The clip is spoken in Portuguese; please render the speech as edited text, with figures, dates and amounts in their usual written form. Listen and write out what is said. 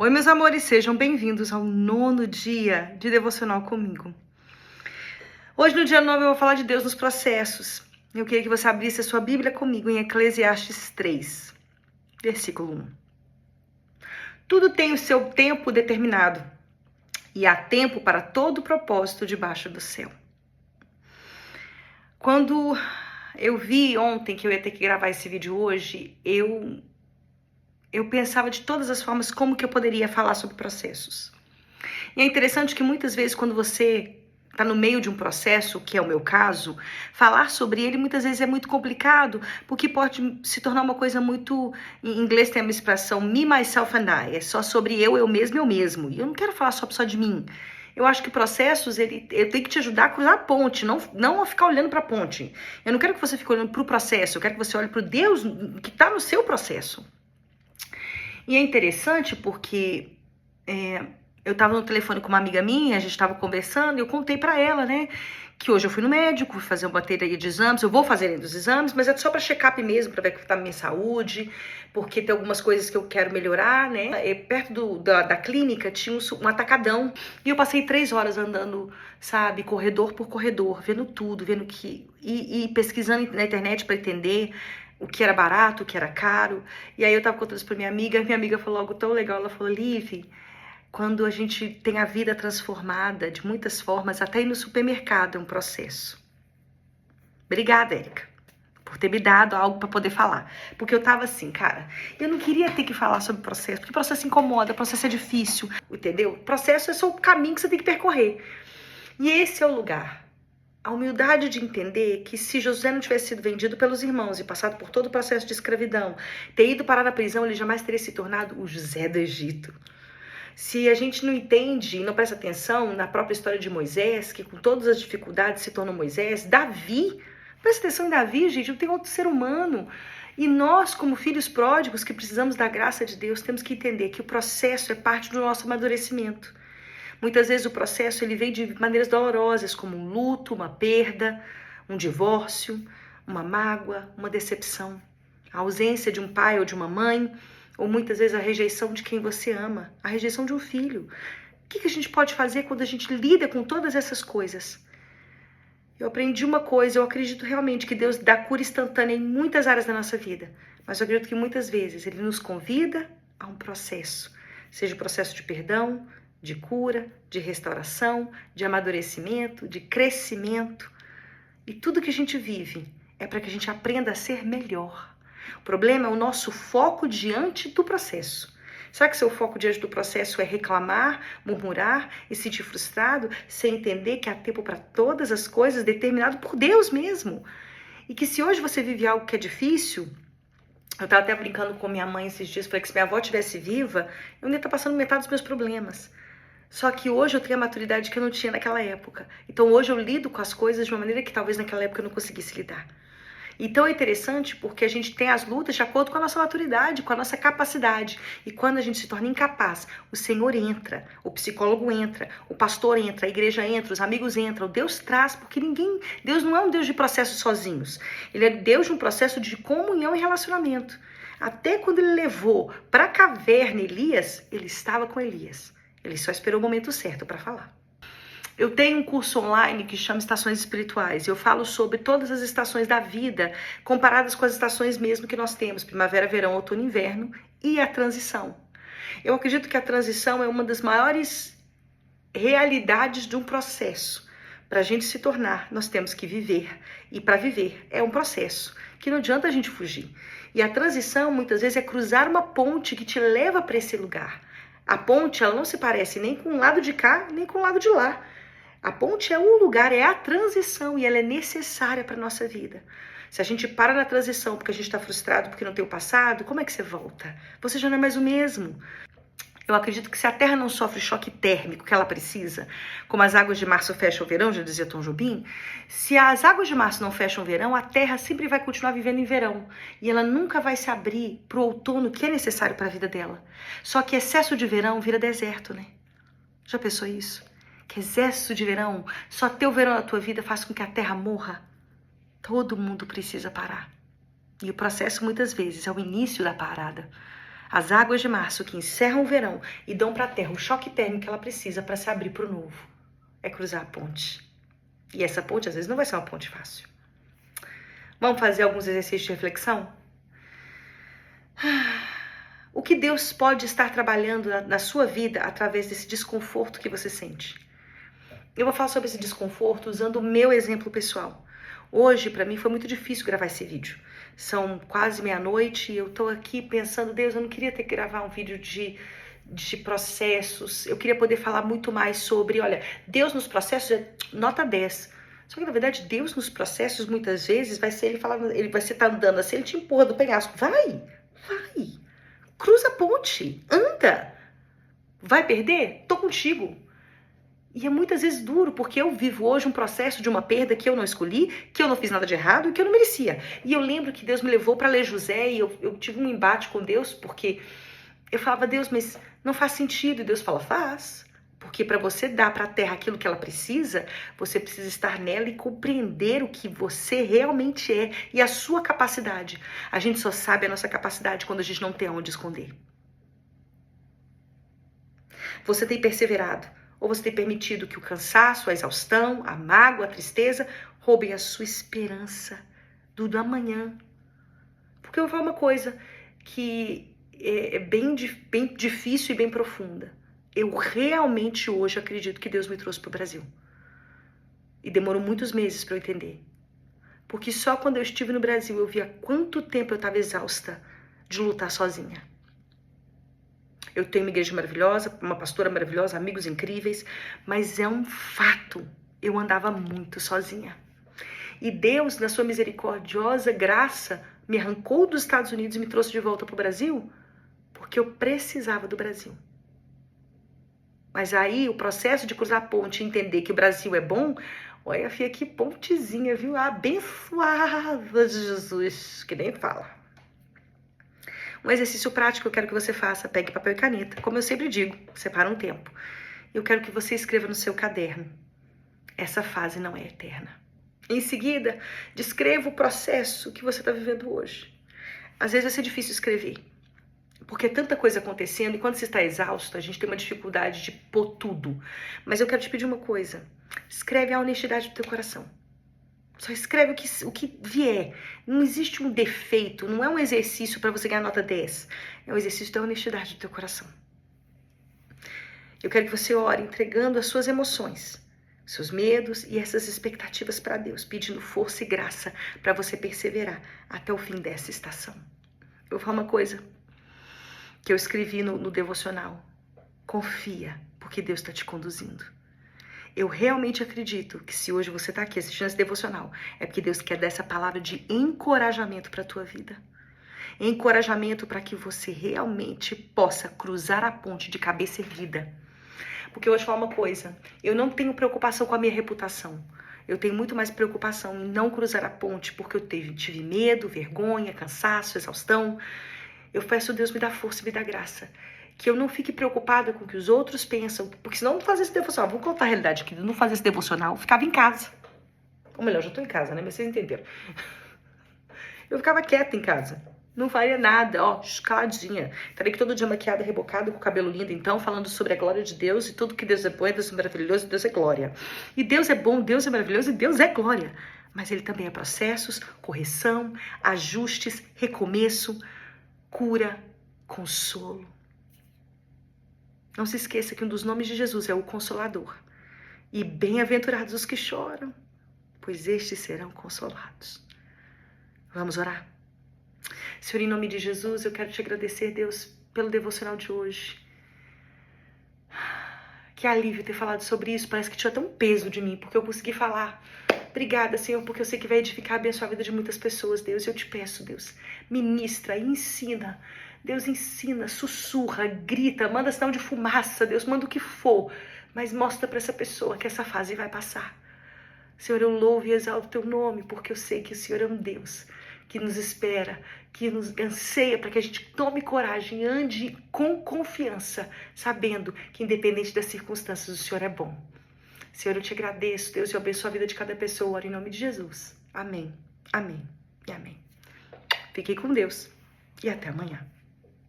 Oi, meus amores, sejam bem-vindos ao 9º dia de devocional comigo. Hoje, no dia 9, eu vou falar de Deus nos processos. Eu queria que você abrisse a sua Bíblia comigo em Eclesiastes 3, versículo 1. Tudo tem o seu tempo determinado, e há tempo para todo propósito debaixo do céu. Quando eu vi ontem que eu ia ter que gravar esse vídeo hoje, eu pensava de todas as formas como que eu poderia falar sobre processos. E é interessante que muitas vezes quando você está no meio de um processo, que é o meu caso, falar sobre ele muitas vezes é muito complicado, porque pode se tornar uma coisa muito... Em inglês tem uma expressão, me, myself and I, é só sobre eu mesmo. E eu não quero falar só de mim. Eu acho que processos, eu tenho que te ajudar a cruzar a ponte, não a ficar olhando para a ponte. Eu não quero que você fique olhando para o processo, eu quero que você olhe para o Deus que está no seu processo. E é interessante porque eu estava no telefone com uma amiga minha, a gente estava conversando e eu contei para ela, né, que hoje eu fui no médico, fui fazer uma bateria de exames, eu vou fazer ainda os exames, mas é só para check-up mesmo, para ver como está a minha saúde, porque tem algumas coisas que eu quero melhorar, né. Perto da clínica tinha um atacadão e eu passei 3 horas andando, sabe, corredor por corredor, vendo tudo, vendo e pesquisando na internet para entender o que era barato, o que era caro. E aí eu tava contando isso pra minha amiga falou algo tão legal, ela falou, Liv, quando a gente tem a vida transformada de muitas formas, até ir no supermercado é um processo. Obrigada, Érica, por ter me dado algo para poder falar. Porque eu tava assim, cara, eu não queria ter que falar sobre processo, porque processo incomoda, processo é difícil, entendeu? Processo é só o caminho que você tem que percorrer. E esse é o lugar. A humildade de entender que se José não tivesse sido vendido pelos irmãos e passado por todo o processo de escravidão, ter ido parar na prisão, ele jamais teria se tornado o José do Egito. Se a gente não entende e não presta atenção na própria história de Moisés, que com todas as dificuldades se tornou Moisés, Davi, presta atenção em Davi, gente, não tem outro ser humano. E nós, como filhos pródigos que precisamos da graça de Deus, temos que entender que o processo é parte do nosso amadurecimento. Muitas vezes o processo ele vem de maneiras dolorosas, como um luto, uma perda, um divórcio, uma mágoa, uma decepção. A ausência de um pai ou de uma mãe, ou muitas vezes a rejeição de quem você ama, a rejeição de um filho. O que a gente pode fazer quando a gente lida com todas essas coisas? Eu aprendi uma coisa, eu acredito realmente que Deus dá cura instantânea em muitas áreas da nossa vida, mas eu acredito que muitas vezes Ele nos convida a um processo, seja o processo de perdão, de cura, de restauração, de amadurecimento, de crescimento. E tudo que a gente vive é para que a gente aprenda a ser melhor. O problema é o nosso foco diante do processo. Será que seu foco diante do processo é reclamar, murmurar e se sentir frustrado, sem entender que há tempo para todas as coisas determinado por Deus mesmo? E que se hoje você vive algo que é difícil... Eu estava até brincando com minha mãe esses dias, falei que se minha avó estivesse viva, eu não ia estar passando metade dos meus problemas. Só que hoje eu tenho a maturidade que eu não tinha naquela época. Então hoje eu lido com as coisas de uma maneira que talvez naquela época eu não conseguisse lidar. Então é interessante porque a gente tem as lutas de acordo com a nossa maturidade, com a nossa capacidade. E quando a gente se torna incapaz, o Senhor entra, o psicólogo entra, o pastor entra, a igreja entra, os amigos entram, Deus traz, porque Deus não é um Deus de processos sozinhos. Ele é Deus de um processo de comunhão e relacionamento. Até quando ele levou para a caverna Elias, ele estava com Elias. Ele só esperou o momento certo para falar. Eu tenho um curso online que chama Estações Espirituais. Eu falo sobre todas as estações da vida, comparadas com as estações mesmo que nós temos. Primavera, verão, outono, inverno e a transição. Eu acredito que a transição é uma das maiores realidades de um processo. Para a gente se tornar, nós temos que viver. E para viver é um processo que não adianta a gente fugir. E a transição, muitas vezes, é cruzar uma ponte que te leva para esse lugar. A ponte, ela não se parece nem com o lado de cá, nem com o lado de lá. A ponte é um lugar, é a transição e ela é necessária para a nossa vida. Se a gente para na transição porque a gente está frustrado porque não tem o passado, como é que você volta? Você já não é mais o mesmo. Eu acredito que se a Terra não sofre choque térmico que ela precisa, como as águas de março fecham o verão, já dizia Tom Jobim, se as águas de março não fecham o verão, a Terra sempre vai continuar vivendo em verão. E ela nunca vai se abrir para o outono que é necessário para a vida dela. Só que excesso de verão vira deserto, né? Já pensou isso? Que excesso de verão, só ter o verão na tua vida faz com que a Terra morra. Todo mundo precisa parar. E o processo muitas vezes é o início da parada. As águas de março que encerram o verão e dão para a terra o choque térmico que ela precisa para se abrir para o novo. É cruzar a ponte. E essa ponte, às vezes, não vai ser uma ponte fácil. Vamos fazer alguns exercícios de reflexão? O que Deus pode estar trabalhando na sua vida através desse desconforto que você sente? Eu vou falar sobre esse desconforto usando o meu exemplo pessoal. Hoje, para mim, foi muito difícil gravar esse vídeo. São quase meia-noite e eu tô aqui pensando, Deus, eu não queria ter que gravar um vídeo de processos. Eu queria poder falar muito mais sobre, olha, Deus nos processos é nota 10. Só que, na verdade, Deus nos processos, muitas vezes, vai ser ele falando, ele vai ser tá andando assim, ele te empurra do penhasco. Vai! Cruza a ponte, anda. Vai perder? Tô contigo. E é muitas vezes duro, porque eu vivo hoje um processo de uma perda que eu não escolhi, que eu não fiz nada de errado e que eu não merecia. E eu lembro que Deus me levou para ler José e eu tive um embate com Deus, porque eu falava, Deus, mas não faz sentido. E Deus fala, faz. Porque para você dar para a terra aquilo que ela precisa, você precisa estar nela e compreender o que você realmente é e a sua capacidade. A gente só sabe a nossa capacidade quando a gente não tem onde esconder. Você tem perseverado ou você tem permitido que o cansaço, a exaustão, a mágoa, a tristeza roubem a sua esperança do amanhã? Porque eu vou falar uma coisa que é bem difícil e bem profunda. Eu realmente hoje acredito que Deus me trouxe para o Brasil. E demorou muitos meses para eu entender. Porque só quando eu estive no Brasil eu vi há quanto tempo eu estava exausta de lutar sozinha. Eu tenho uma igreja maravilhosa, uma pastora maravilhosa, amigos incríveis, mas é um fato, eu andava muito sozinha. E Deus, na sua misericordiosa graça, me arrancou dos Estados Unidos e me trouxe de volta para o Brasil, porque eu precisava do Brasil. Mas aí o processo de cruzar a ponte e entender que o Brasil é bom, olha, filha, que pontezinha, viu? Abençoada de Jesus, que nem fala. Um exercício prático que eu quero que você faça, pegue papel e caneta. Como eu sempre digo, separa um tempo. Eu quero que você escreva no seu caderno. Essa fase não é eterna. Em seguida, descreva o processo que você está vivendo hoje. Às vezes vai ser difícil escrever, porque é tanta coisa acontecendo e quando você está exausto, a gente tem uma dificuldade de pôr tudo. Mas eu quero te pedir uma coisa. Escreve a honestidade do teu coração. Só escreve o que vier. Não existe um defeito, não é um exercício para você ganhar nota 10. É um exercício da honestidade do teu coração. Eu quero que você ore entregando as suas emoções, seus medos e essas expectativas para Deus, pedindo força e graça para você perseverar até o fim dessa estação. Eu vou falar uma coisa que eu escrevi no devocional. Confia, porque Deus está te conduzindo. Eu realmente acredito que se hoje você está aqui assistindo esse devocional, é porque Deus quer dar essa palavra de encorajamento para a tua vida. Encorajamento para que você realmente possa cruzar a ponte de cabeça erguida. Porque eu vou te falar uma coisa, eu não tenho preocupação com a minha reputação. Eu tenho muito mais preocupação em não cruzar a ponte, porque eu tive medo, vergonha, cansaço, exaustão. Eu peço, Deus, me dá força, me dá graça. Que eu não fique preocupada com o que os outros pensam, porque senão eu não fazer esse devocional. Vou contar a realidade aqui, não fazer esse devocional, eu ficava em casa. Ou melhor, já tô em casa, né? Mas vocês entenderam. Eu ficava quieta em casa. Não faria nada, ó, caladinha. Estaria aqui todo dia maquiada, rebocada, com o cabelo lindo, então, falando sobre a glória de Deus e tudo que Deus é bom, Deus é maravilhoso, Deus é glória. E Deus é bom, Deus é maravilhoso e Deus é glória. Mas Ele também é processos, correção, ajustes, recomeço, cura, consolo. Não se esqueça que um dos nomes de Jesus é o Consolador. E bem-aventurados os que choram, pois estes serão consolados. Vamos orar? Senhor, em nome de Jesus, eu quero te agradecer, Deus, pelo devocional de hoje. Que alívio ter falado sobre isso, parece que tinha até um peso de mim, porque eu consegui falar. Obrigada, Senhor, porque eu sei que vai edificar e abençoar a vida de muitas pessoas, Deus. Eu te peço, Deus, ministra, ensina. Deus, ensina, sussurra, grita, manda sinal de fumaça, Deus, manda o que for, mas mostra para essa pessoa que essa fase vai passar. Senhor, eu louvo e exalto o teu nome, porque eu sei que o Senhor é um Deus que nos espera, que nos anseia para que a gente tome coragem, ande com confiança, sabendo que independente das circunstâncias, o Senhor é bom. Senhor, eu te agradeço, Deus, e eu abençoo a vida de cada pessoa, oro em nome de Jesus. Amém, amém e amém. Fiquem com Deus e até amanhã.